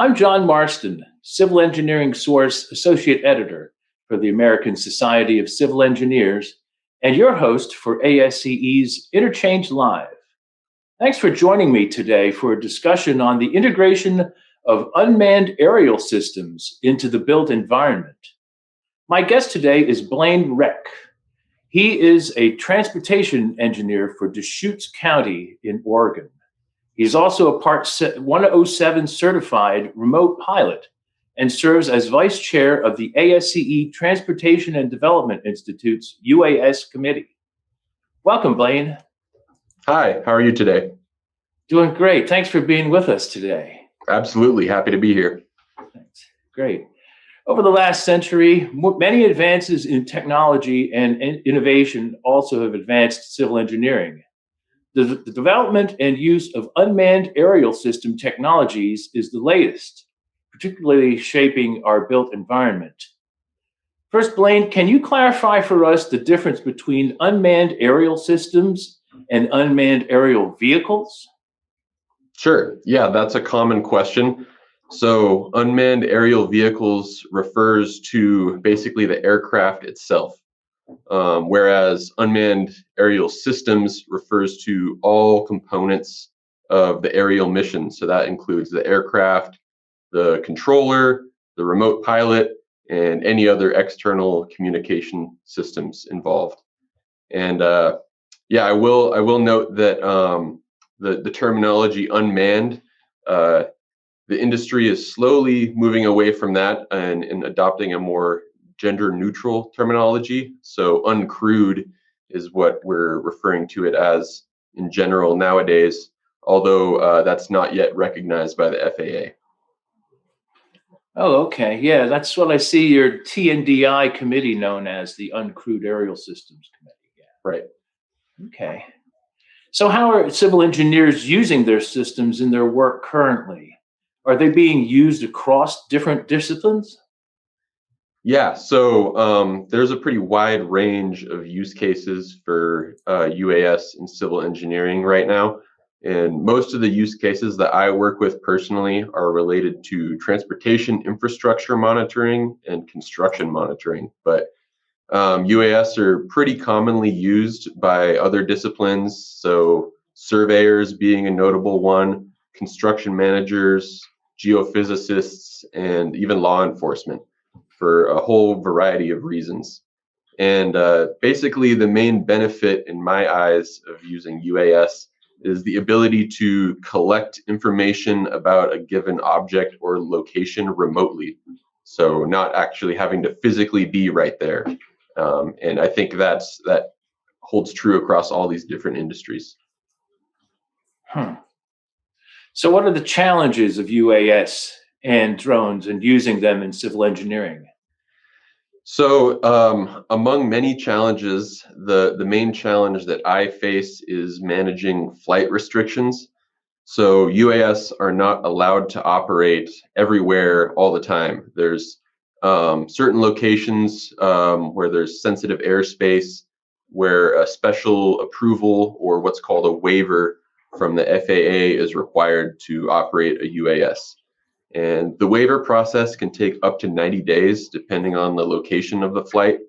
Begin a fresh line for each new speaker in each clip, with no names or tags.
I'm John Marston, Civil Engineering Source Associate Editor for the American Society of Civil Engineers, and your host for ASCE's Interchange Live. Thanks for joining me today for a discussion on the integration of unmanned aerial systems into the built environment. My guest today is Blaine Wruck. He is a transportation engineer for Deschutes County in Oregon. He's also a Part 107 certified remote pilot and serves as vice chair of the ASCE Transportation and Development Institute's UAS committee. Welcome, Blaine.
Hi, how are you today?
Doing great. Thanks for being with us today.
Absolutely, happy to be here.
Thanks. Great. Over the last century, many advances in technology and innovation also have advanced civil engineering. The development and use of unmanned aerial system technologies is the latest, particularly shaping our built environment. First, Blaine, can you clarify for us the difference between unmanned aerial systems and unmanned aerial vehicles?
Sure. Yeah, that's a common question. So unmanned aerial vehicles refers to basically the aircraft itself. Whereas unmanned aerial systems refers to all components of the aerial mission. So that includes the aircraft, the controller, the remote pilot, and any other external communication systems involved. And I will note that the terminology unmanned, the industry is slowly moving away from that and adopting a more gender neutral terminology. So uncrewed is what we're referring to it as in general nowadays, although that's not yet recognized by the FAA.
Oh, okay. Yeah, that's what I see your TNDI committee known as the Uncrewed Aerial Systems Committee. Yeah.
Right.
Okay. So how are civil engineers using their systems in their work currently? Are they being used across different disciplines?
Yeah, so there's a pretty wide range of use cases for UAS in civil engineering right now. And most of the use cases that I work with personally are related to transportation infrastructure monitoring and construction monitoring. But UAS are pretty commonly used by other disciplines. So surveyors being a notable one, construction managers, geophysicists, and even law enforcement for a whole variety of reasons. And basically, the main benefit in my eyes of using UAS is the ability to collect information about a given object or location remotely. So not actually having to physically be right there. And I think that holds true across all these different industries.
So what are the challenges of UAS and drones and using them in civil engineering?
So among many challenges, the main challenge that I face is managing flight restrictions. So UAS are not allowed to operate everywhere all the time. There's certain locations where there's sensitive airspace, where a special approval or what's called a waiver from the FAA is required to operate a UAS. And the waiver process can take up to 90 days, depending on the location of the flight.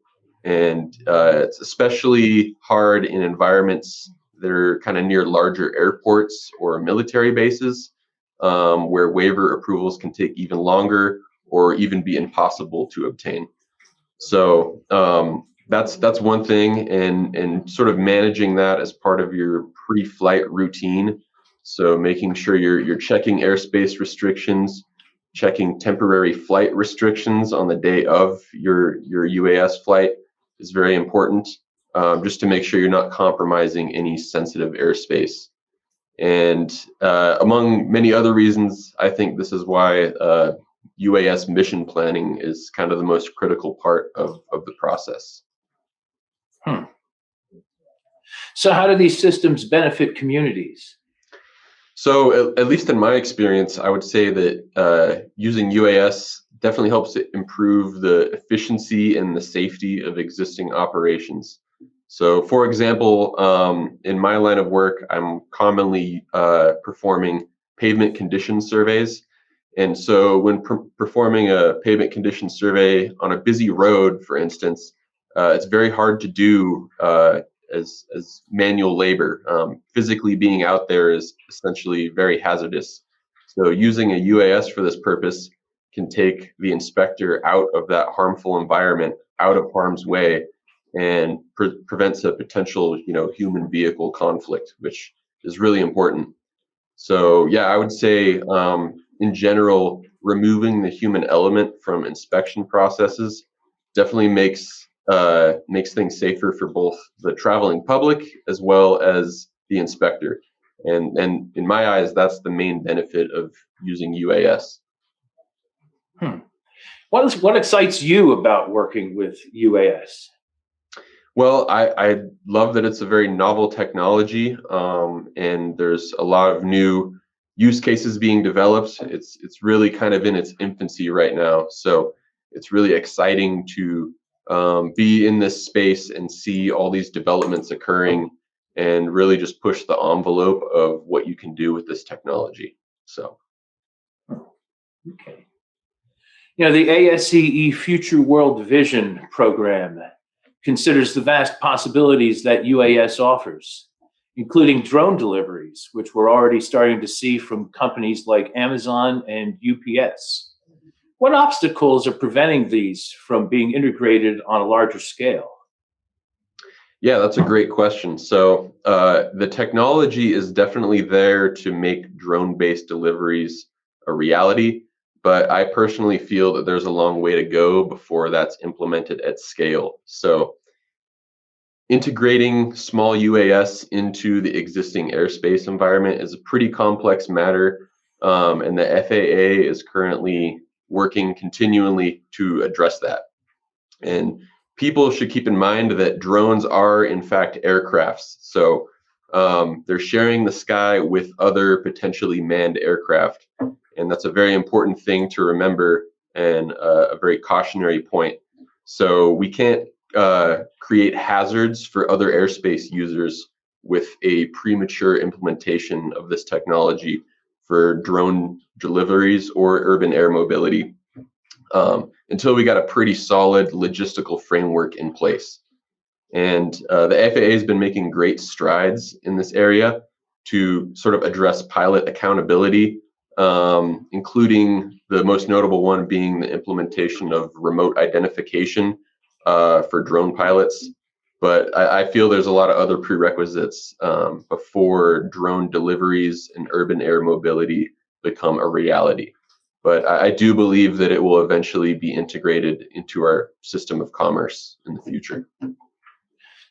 And it's especially hard in environments that are kind of near larger airports or military bases, where waiver approvals can take even longer or even be impossible to obtain. So that's one thing, and sort of managing that as part of your pre-flight routine. So making sure you're checking airspace restrictions, checking temporary flight restrictions on the day of your UAS flight is very important, just to make sure you're not compromising any sensitive airspace. And among many other reasons, I think this is why UAS mission planning is kind of the most critical part of the process.
So how do these systems benefit communities?
So at least in my experience, I would say that using UAS definitely helps to improve the efficiency and the safety of existing operations. So for example, in my line of work, I'm commonly performing pavement condition surveys. And so when performing a pavement condition survey on a busy road, for instance, it's very hard to do as manual labor. Physically being out there is essentially very hazardous. So using a UAS for this purpose can take the inspector out of that harmful environment, out of harm's way, and prevents a potential, human vehicle conflict, which is really important. So yeah, I would say in general, removing the human element from inspection processes definitely makes things safer for both the traveling public as well as the inspector. And in my eyes, that's the main benefit of using UAS.
Hmm. What excites you about working with UAS?
Well, I love that it's a very novel technology, and there's a lot of new use cases being developed. It's really kind of in its infancy right now, so it's really exciting to be in this space and see all these developments occurring, and really just push the envelope of what you can do with this technology. So.
Okay. The ASCE Future World Vision program considers the vast possibilities that UAS offers, including drone deliveries, which we're already starting to see from companies like Amazon and UPS. What obstacles are preventing these from being integrated on a larger scale?
Yeah, that's a great question. So the technology is definitely there to make drone-based deliveries a reality, but I personally feel that there's a long way to go before that's implemented at scale. So integrating small UAS into the existing airspace environment is a pretty complex matter, and the FAA is currently working continually to address that. And people should keep in mind that drones are, in fact, aircrafts. So they're sharing the sky with other potentially manned aircraft. And that's a very important thing to remember and a very cautionary point. So we can't create hazards for other airspace users with a premature implementation of this technology for drone deliveries or urban air mobility. Until we got a pretty solid logistical framework in place. And the FAA has been making great strides in this area to sort of address pilot accountability, including the most notable one being the implementation of remote identification for drone pilots. But I feel there's a lot of other prerequisites before drone deliveries and urban air mobility become a reality. But I do believe that it will eventually be integrated into our system of commerce in the future.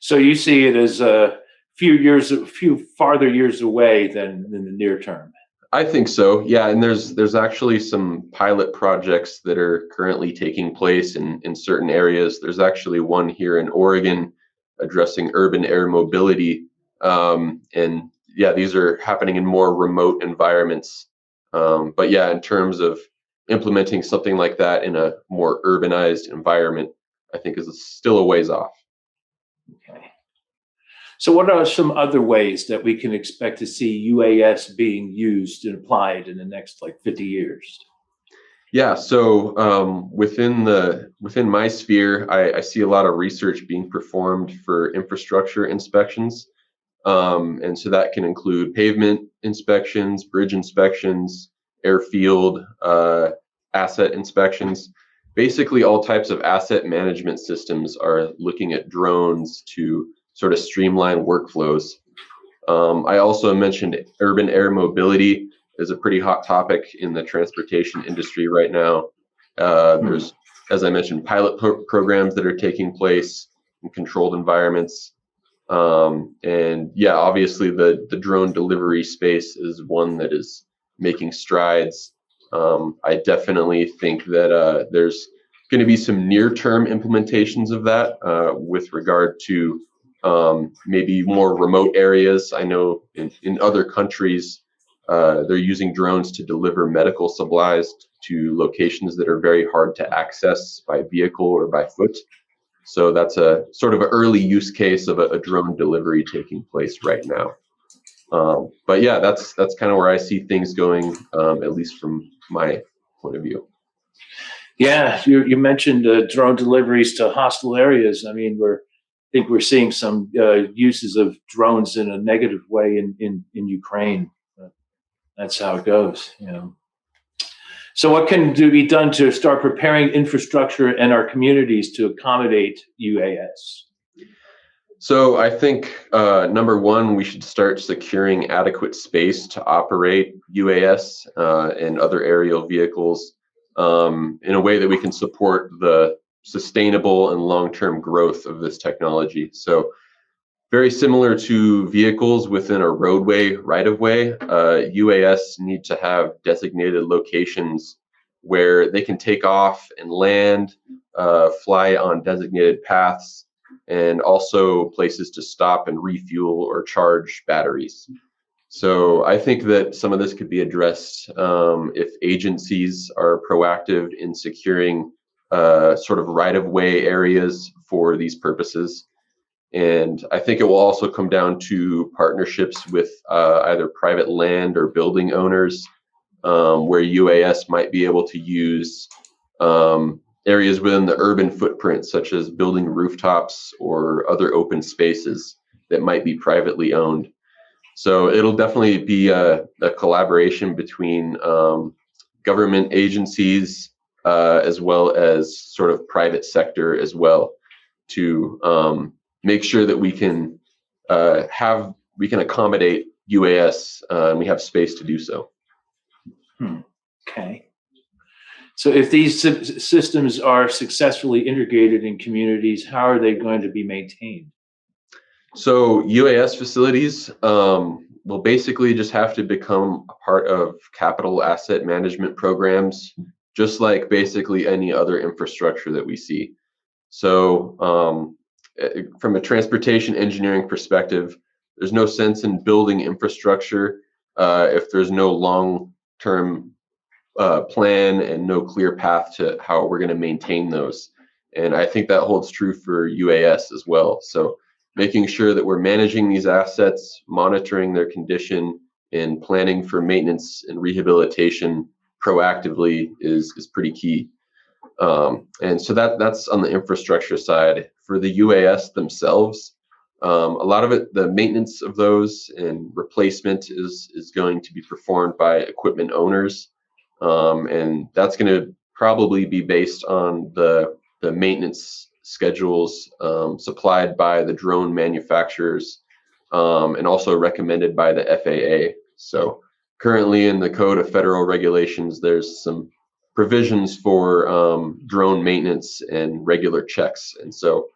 So you see it as a few farther years away than in the near term.
I think so, yeah. And there's actually some pilot projects that are currently taking place in certain areas. There's actually one here in Oregon addressing urban air mobility, and yeah, these are happening in more remote environments. But yeah, in terms of implementing something like that in a more urbanized environment, I think is still a ways off.
Okay. So what are some other ways that we can expect to see UAS being used and applied in the next 50 years?
Yeah, so within my sphere, I see a lot of research being performed for infrastructure inspections. And so that can include pavement inspections, bridge inspections, airfield, asset inspections. Basically, all types of asset management systems are looking at drones to sort of streamline workflows. I also mentioned urban air mobility is a pretty hot topic in the transportation industry right now. There's, as I mentioned, pilot programs that are taking place in controlled environments. And yeah, obviously the drone delivery space is one that is making strides. I definitely think that there's going to be some near-term implementations of that with regard to maybe more remote areas. I know in other countries, they're using drones to deliver medical supplies to locations that are very hard to access by vehicle or by foot. So that's a sort of an early use case of a drone delivery taking place right now. But yeah, that's kind of where I see things going, at least from my point of view.
Yeah, you mentioned drone deliveries to hostile areas. I mean, I think we're seeing some uses of drones in a negative way in Ukraine. That's how it goes, you know. So, what can be done to start preparing infrastructure and our communities to accommodate UAS?
So I think number one, we should start securing adequate space to operate UAS and other aerial vehicles in a way that we can support the sustainable and long-term growth of this technology. So very similar to vehicles within a roadway right-of-way, UAS need to have designated locations where they can take off and land, fly on designated paths, and also places to stop and refuel or charge batteries. So I think that some of this could be addressed if agencies are proactive in securing sort of right-of-way areas for these purposes. And I think it will also come down to partnerships with either private land or building owners, where UAS might be able to use areas within the urban footprint, such as building rooftops or other open spaces that might be privately owned. So it'll definitely be a collaboration between government agencies as well as sort of private sector as well to make sure that we can accommodate UAS and we have space to do so.
Okay. So if these systems are successfully integrated in communities, how are they going to be maintained?
So UAS facilities will basically just have to become a part of capital asset management programs, just like basically any other infrastructure that we see. So from a transportation engineering perspective, there's no sense in building infrastructure if there's no long-term plan and no clear path to how we're going to maintain those. And I think that holds true for UAS as well. So making sure that we're managing these assets, monitoring their condition, and planning for maintenance and rehabilitation proactively is pretty key. And so that's on the infrastructure side. For the UAS themselves, a lot of it, the maintenance of those and replacement is going to be performed by equipment owners, and that's going to probably be based on the maintenance schedules supplied by the drone manufacturers and also recommended by the FAA. So currently in the Code of Federal Regulations, there's some provisions for drone maintenance and regular checks. And so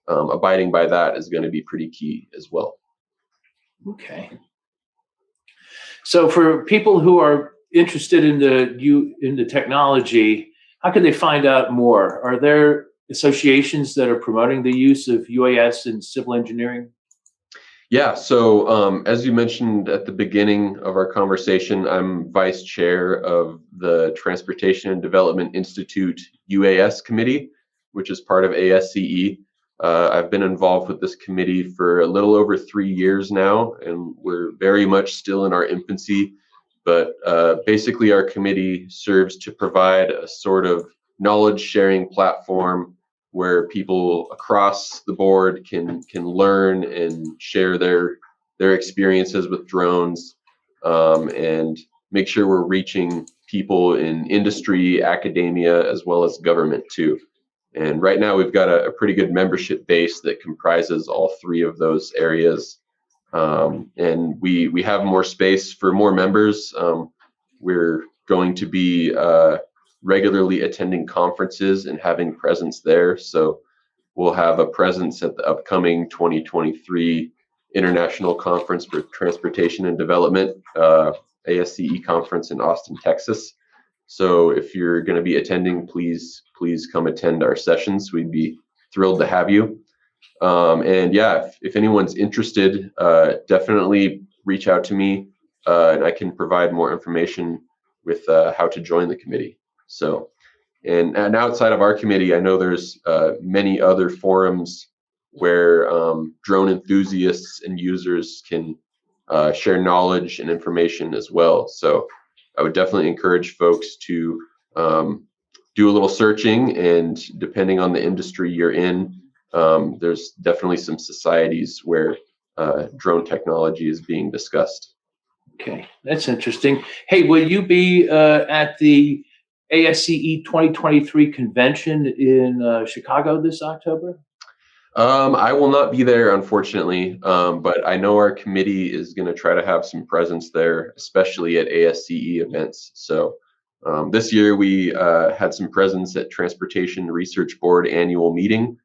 abiding by that is going to be pretty key as well.
Okay. So for people who are interested in the technology, how can they find out more? Are there associations that are promoting the use of UAS in civil engineering?
Yeah, so as you mentioned at the beginning of our conversation, I'm vice chair of the Transportation and Development Institute UAS committee, which is part of ASCE. I've been involved with this committee for a little over 3 years now, and we're very much still in our infancy. But basically, our committee serves to provide a sort of knowledge sharing platform where people across the board can learn and share their experiences with drones, and make sure we're reaching people in industry, academia, as well as government too. And right now we've got a pretty good membership base that comprises all three of those areas. And we have more space for more members. We're going to be regularly attending conferences and having presence there. So we'll have a presence at the upcoming 2023 International Conference for Transportation and Development, ASCE conference in Austin, Texas. So if you're going to be attending, please come attend our sessions. We'd be thrilled to have you. And yeah, if anyone's interested, definitely reach out to me, and I can provide more information with how to join the committee. So, and outside of our committee, I know there's many other forums where drone enthusiasts and users can share knowledge and information as well. So I would definitely encourage folks to do a little searching, and depending on the industry you're in, there's definitely some societies where drone technology is being discussed.
Okay, that's interesting. Hey, will you be at the ASCE 2023 convention in Chicago this October?
I will not be there, unfortunately, but I know our committee is going to try to have some presence there, especially at ASCE events. So this year we had some presence at Transportation Research Board annual meeting,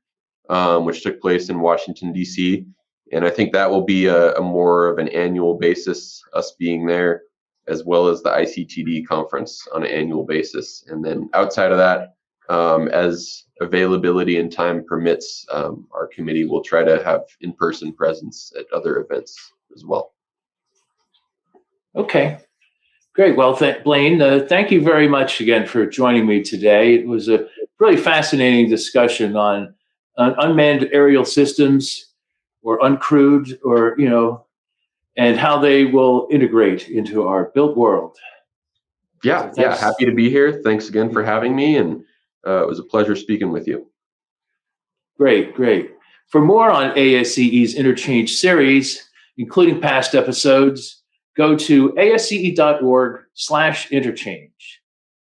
which took place in Washington, D.C. And I think that will be a more of an annual basis, us being there, as well as the ICTD conference on an annual basis. And then outside of that, as availability and time permits, our committee will try to have in-person presence at other events as well.
Okay, great. Well, Blaine, thank you very much again for joining me today. It was a really fascinating discussion on unmanned aerial systems, or uncrewed, or and how they will integrate into our built world.
Yeah,
So
yeah, happy to be here. Thanks again for having me, and it was a pleasure speaking with you.
Great, great. For more on ASCE's Interchange series, including past episodes, go to asce.org/interchange.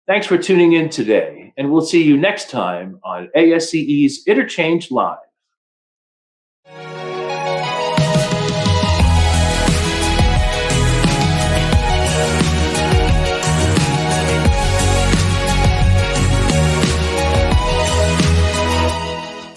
Thanks for tuning in today, and we'll see you next time on ASCE's Interchange Live.